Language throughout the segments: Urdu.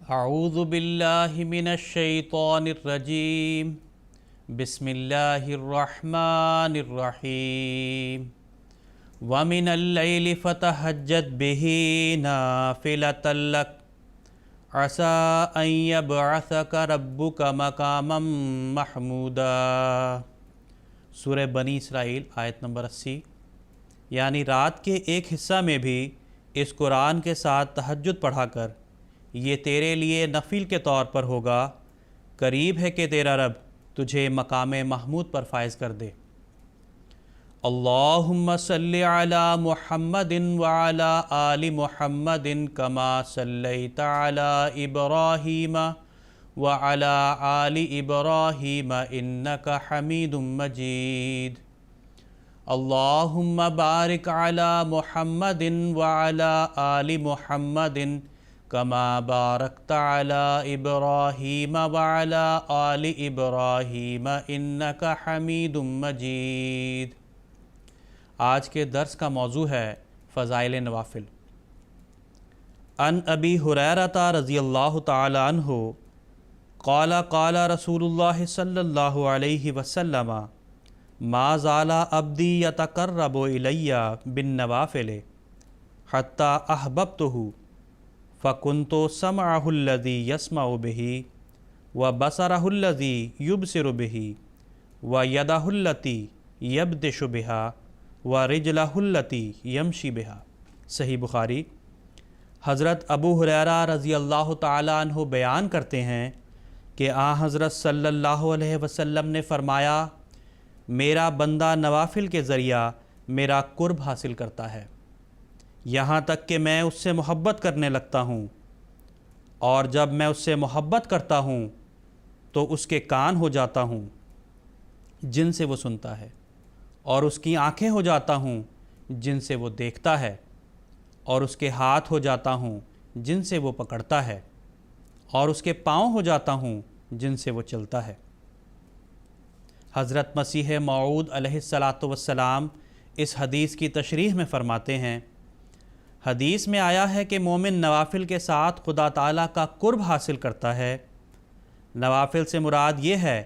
اعوذ باللہ من الشیطان الرجیم بسم اللہ الرحمن الرحیم ومن اللیل فتہجد بہ نافلۃ لک عسیٰ ان یبعثک ربک مقاما محمودا۔ سورہ بنی اسرائیل آیت نمبر 80۔ یعنی رات کے ایک حصہ میں بھی اس قرآن کے ساتھ تہجد پڑھا کر، یہ تیرے لیے نفل کے طور پر ہوگا، قریب ہے کہ تیرا رب تجھے مقام محمود پر فائز کر دے۔ اللہم صلی علی محمد وعلی آل محمد کما صلیت علی ابراہیم وعلی آل ابراہیم انک حمید مجید۔ اللہم بارک علی محمد وعلی آل محمد کما بارکت علی ابراہیم وعلی آل ابراہیم انک حمید مجید۔ آج کے درس کا موضوع ہے فضائل نوافل۔ عن ابی ہریرہ رضی اللہ تعالی عنہ قال قال رسول اللہ صلی اللہ علیہ وسلم ما زال عبدی یتقرب الی بالنوافل حتی احببتہ فکنت سمعہ الذی یسمع بہ وبصرہ الذی یبصر بہ ویدہ التی یبطش بہا ورجلہ التی یمشی بہا۔ صحیح بخاری۔ حضرت ابو ہریرہ رضی اللہ تعالی عنہ بیان کرتے ہیں کہ حضرت صلی اللہ علیہ وسلم نے فرمایا، میرا بندہ نوافل کے ذریعہ میرا قرب حاصل کرتا ہے، یہاں تک کہ میں اس سے محبت کرنے لگتا ہوں، اور جب میں اس سے محبت کرتا ہوں تو اس کے کان ہو جاتا ہوں جن سے وہ سنتا ہے، اور اس کی آنکھیں ہو جاتا ہوں جن سے وہ دیکھتا ہے، اور اس کے ہاتھ ہو جاتا ہوں جن سے وہ پکڑتا ہے، اور اس کے پاؤں ہو جاتا ہوں جن سے وہ چلتا ہے۔ حضرت مسیح موعود علیہ السلام اس حدیث کی تشریح میں فرماتے ہیں، حدیث میں آیا ہے کہ مومن نوافل کے ساتھ خدا تعالیٰ کا قرب حاصل کرتا ہے۔ نوافل سے مراد یہ ہے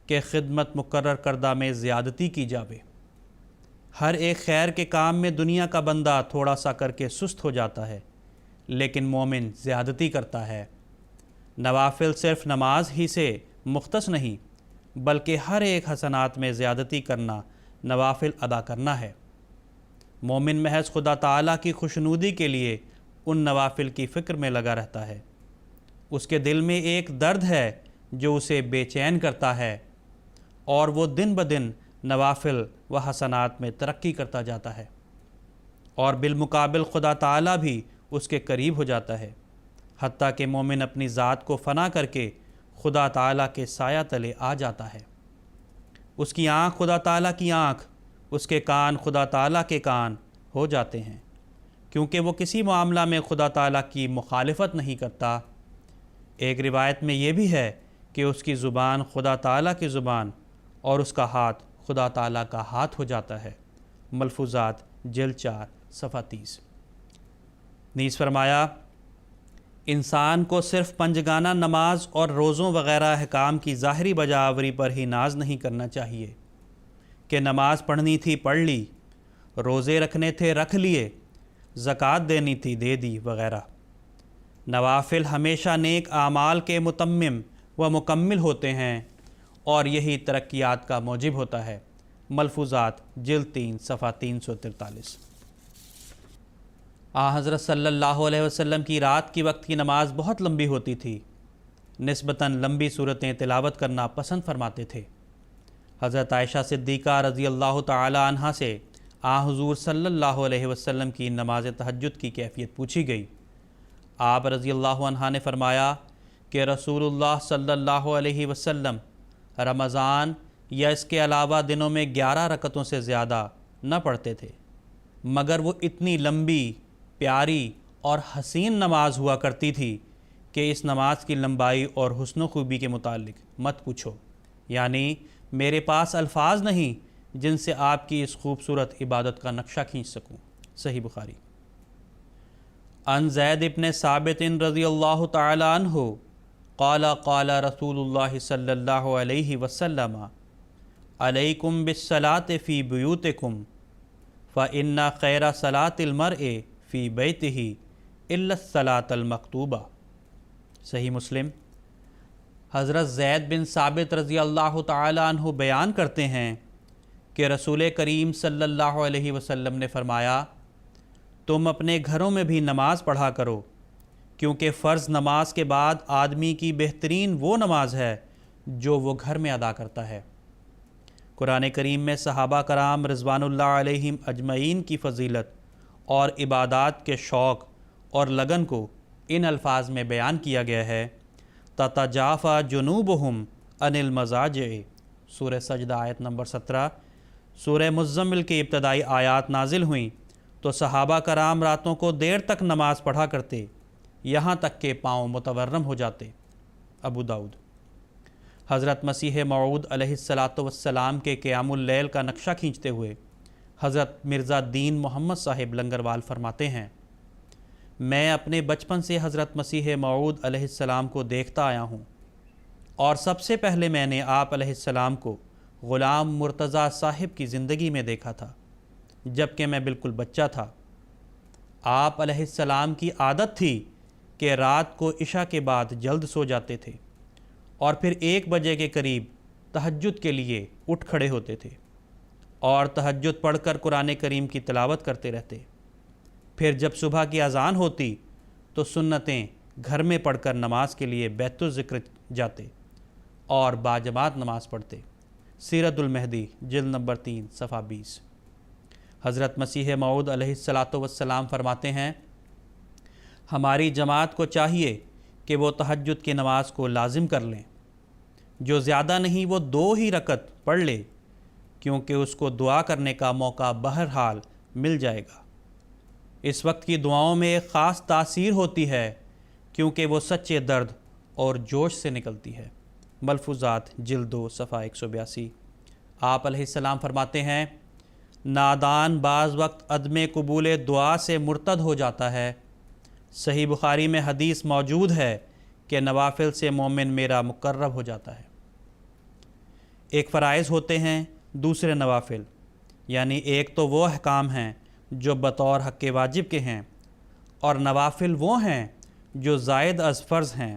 کہ خدمت مقرر کردہ میں زیادتی کی جاوے۔ ہر ایک خیر کے کام میں دنیا کا بندہ تھوڑا سا کر کے سست ہو جاتا ہے، لیکن مومن زیادتی کرتا ہے۔ نوافل صرف نماز ہی سے مختص نہیں، بلکہ ہر ایک حسنات میں زیادتی کرنا نوافل ادا کرنا ہے۔ مومن محض خدا تعالیٰ کی خوشنودی کے لیے ان نوافل کی فکر میں لگا رہتا ہے۔ اس کے دل میں ایک درد ہے جو اسے بے چین کرتا ہے، اور وہ دن بدن نوافل و حسنات میں ترقی کرتا جاتا ہے، اور بالمقابل خدا تعالیٰ بھی اس کے قریب ہو جاتا ہے، حتیٰ کہ مومن اپنی ذات کو فنا کر کے خدا تعالیٰ کے سایہ تلے آ جاتا ہے۔ اس کی آنکھ خدا تعالیٰ کی آنکھ، اس کے کان خدا تعالیٰ کے کان ہو جاتے ہیں، کیونکہ وہ کسی معاملہ میں خدا تعالیٰ کی مخالفت نہیں کرتا۔ ایک روایت میں یہ بھی ہے کہ اس کی زبان خدا تعالیٰ کی زبان اور اس کا ہاتھ خدا تعالیٰ کا ہاتھ ہو جاتا ہے۔ ملفوظات جلد 4 صفحہ 30۔ نیز فرمایا، انسان کو صرف پنجگانہ نماز اور روزوں وغیرہ احکام کی ظاہری بجاوری پر ہی ناز نہیں کرنا چاہیے کہ نماز پڑھنی تھی پڑھ لی، روزے رکھنے تھے رکھ لیے، زکوٰۃ دینی تھی دے دی وغیرہ۔ نوافل ہمیشہ نیک اعمال کے متمم و مکمل ہوتے ہیں، اور یہی ترقیات کا موجب ہوتا ہے۔ ملفوظات جلد 3 صفحہ 343۔ حضرت صلی اللہ علیہ وسلم کی رات کی وقت کی نماز بہت لمبی ہوتی تھی، نسبتاً لمبی صورتیں تلاوت کرنا پسند فرماتے تھے۔ حضرت عائشہ صدیقہ رضی اللہ تعالی عنہا سے حضور صلی اللہ علیہ وسلم کی نماز تہجد کی کیفیت پوچھی گئی۔ آپ رضی اللہ عنہا نے فرمایا کہ رسول اللہ صلی اللہ علیہ وسلم رمضان یا اس کے علاوہ دنوں میں 11 رکعتوں سے زیادہ نہ پڑھتے تھے، مگر وہ اتنی لمبی، پیاری اور حسین نماز ہوا کرتی تھی کہ اس نماز کی لمبائی اور حسن و خوبی کے متعلق مت پوچھو، یعنی میرے پاس الفاظ نہیں جن سے آپ کی اس خوبصورت عبادت کا نقشہ کھینچ سکوں۔ صحیح بخاری۔ عن زید بن ثابت رضی اللہ تعالی عنہ قال قال رسول اللہ صلی اللہ علیہ وسلم علیکم بالصلاۃ فی بیوتکم فإن خیر صلاۃ المرء فی بیتہ الا الصلاۃ المکتوبہ۔ صحیح مسلم۔ حضرت زید بن ثابت رضی اللہ تعالی عنہ بیان کرتے ہیں کہ رسول کریم صلی اللہ علیہ وسلم نے فرمایا، تم اپنے گھروں میں بھی نماز پڑھا کرو، کیونکہ فرض نماز کے بعد آدمی کی بہترین وہ نماز ہے جو وہ گھر میں ادا کرتا ہے۔ قرآن کریم میں صحابہ کرام رضوان اللہ علیہم اجمعین کی فضیلت اور عبادات کے شوق اور لگن کو ان الفاظ میں بیان کیا گیا ہے، تتجافی جنوبہم عن المضاجع، سورہ سجدہ آیت نمبر 17۔ سورہ مزمل کی ابتدائی آیات نازل ہوئیں تو صحابہ کرام راتوں کو دیر تک نماز پڑھا کرتے، یہاں تک کہ پاؤں متورم ہو جاتے۔ ابو داؤد۔ حضرت مسیح موعود علیہ السلام کے قیام اللیل کا نقشہ کھینچتے ہوئے حضرت مرزا دین محمد صاحب لنگروال فرماتے ہیں، میں اپنے بچپن سے حضرت مسیح موعود علیہ السلام کو دیکھتا آیا ہوں، اور سب سے پہلے میں نے آپ علیہ السلام کو غلام مرتضیٰ صاحب کی زندگی میں دیکھا تھا، جب کہ میں بالکل بچہ تھا۔ آپ علیہ السلام کی عادت تھی کہ رات کو عشاء کے بعد جلد سو جاتے تھے اور پھر 1 بجے کے قریب تہجد کے لیے اٹھ کھڑے ہوتے تھے اور تہجد پڑھ کر قرآن کریم کی تلاوت کرتے رہتے۔ پھر جب صبح کی اذان ہوتی تو سنتیں گھر میں پڑھ کر نماز کے لیے بیت الذکر جاتے اور باجماعت نماز پڑھتے۔ سیرت المہدی جلد نمبر 3 صفحہ 20۔ حضرت مسیح موعود علیہ السلام فرماتے ہیں، ہماری جماعت کو چاہیے کہ وہ تہجد کی نماز کو لازم کر لیں، جو زیادہ نہیں وہ 2 ہی رکعت پڑھ لے، کیونکہ اس کو دعا کرنے کا موقع بہرحال مل جائے گا۔ اس وقت کی دعاؤں میں ایک خاص تاثیر ہوتی ہے، کیونکہ وہ سچے درد اور جوش سے نکلتی ہے۔ ملفوظات جلد 2 صفحہ 182۔ آپ علیہ السلام فرماتے ہیں، نادان بعض وقت عدم قبول دعا سے مرتد ہو جاتا ہے۔ صحیح بخاری میں حدیث موجود ہے کہ نوافل سے مومن میرا مقرب ہو جاتا ہے۔ ایک فرائض ہوتے ہیں، دوسرے نوافل، یعنی ایک تو وہ احکام ہیں جو بطور حق واجب کے ہیں، اور نوافل وہ ہیں جو زائد از فرض ہیں،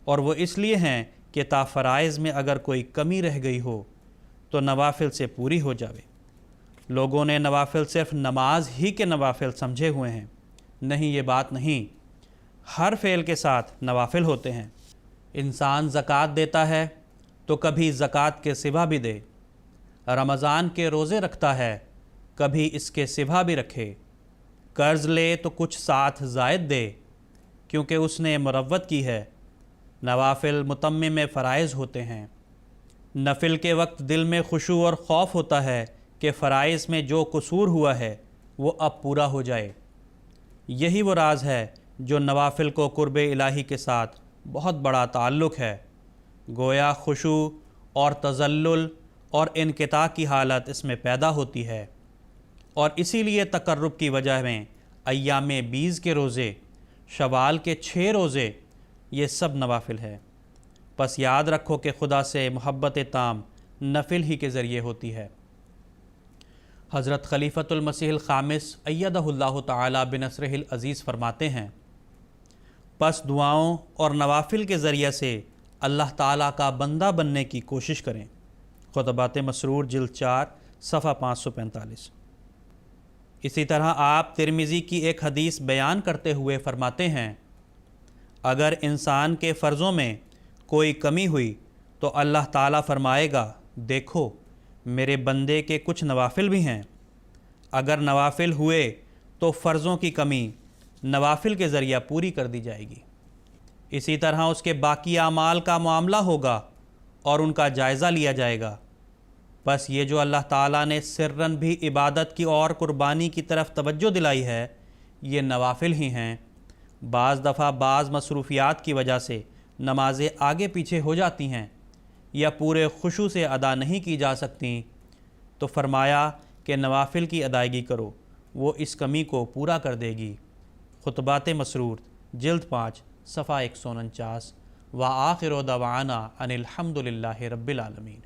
اور وہ اس لیے ہیں کہ تا فرائض میں اگر کوئی کمی رہ گئی ہو تو نوافل سے پوری ہو جاوے۔ لوگوں نے نوافل صرف نماز ہی کے نوافل سمجھے ہوئے ہیں، نہیں، یہ بات نہیں، ہر فعل کے ساتھ نوافل ہوتے ہیں۔ انسان زکوٰۃ دیتا ہے تو کبھی زکوٰۃ کے سوا بھی دے، رمضان کے روزے رکھتا ہے کبھی اس کے سوا بھی رکھے، قرض لے تو کچھ ساتھ زائد دے، کیونکہ اس نے مروت کی ہے۔ نوافل متمم فرائض ہوتے ہیں۔ نفل کے وقت دل میں خشوع اور خوف ہوتا ہے کہ فرائض میں جو قصور ہوا ہے وہ اب پورا ہو جائے۔ یہی وہ راز ہے جو نوافل کو قرب الہی کے ساتھ بہت بڑا تعلق ہے۔ گویا خشوع اور تذلل اور انقطاع کی حالت اس میں پیدا ہوتی ہے، اور اسی لیے تقرب کی وجہ میں ایام بیز کے روزے، شوال کے 6 روزے، یہ سب نوافل ہے۔ پس یاد رکھو کہ خدا سے محبت تام نفل ہی کے ذریعے ہوتی ہے۔ حضرت خلیفۃ المسیح الخامس ایدہ اللہ تعالی بنصرہ العزیز فرماتے ہیں، پس دعاؤں اور نوافل کے ذریعے سے اللہ تعالیٰ کا بندہ بننے کی کوشش کریں۔ خطبات مسرور جلد 4 صفحہ 545۔ اسی طرح آپ ترمذی کی ایک حدیث بیان کرتے ہوئے فرماتے ہیں، اگر انسان کے فرضوں میں کوئی کمی ہوئی تو اللہ تعالیٰ فرمائے گا، دیکھو میرے بندے کے کچھ نوافل بھی ہیں، اگر نوافل ہوئے تو فرضوں کی کمی نوافل کے ذریعہ پوری کر دی جائے گی۔ اسی طرح اس کے باقی اعمال کا معاملہ ہوگا اور ان کا جائزہ لیا جائے گا۔ بس یہ جو اللہ تعالیٰ نے سرًا بھی عبادت کی اور قربانی کی طرف توجہ دلائی ہے، یہ نوافل ہی ہیں۔ بعض دفعہ بعض مصروفیات کی وجہ سے نمازیں آگے پیچھے ہو جاتی ہیں یا پورے خشوع سے ادا نہیں کی جا سکتیں، تو فرمایا کہ نوافل کی ادائیگی کرو، وہ اس کمی کو پورا کر دے گی۔ خطبات مسرور جلد 5 صفحہ 149 وآخر دعوانا ان الحمد للہ رب العالمین۔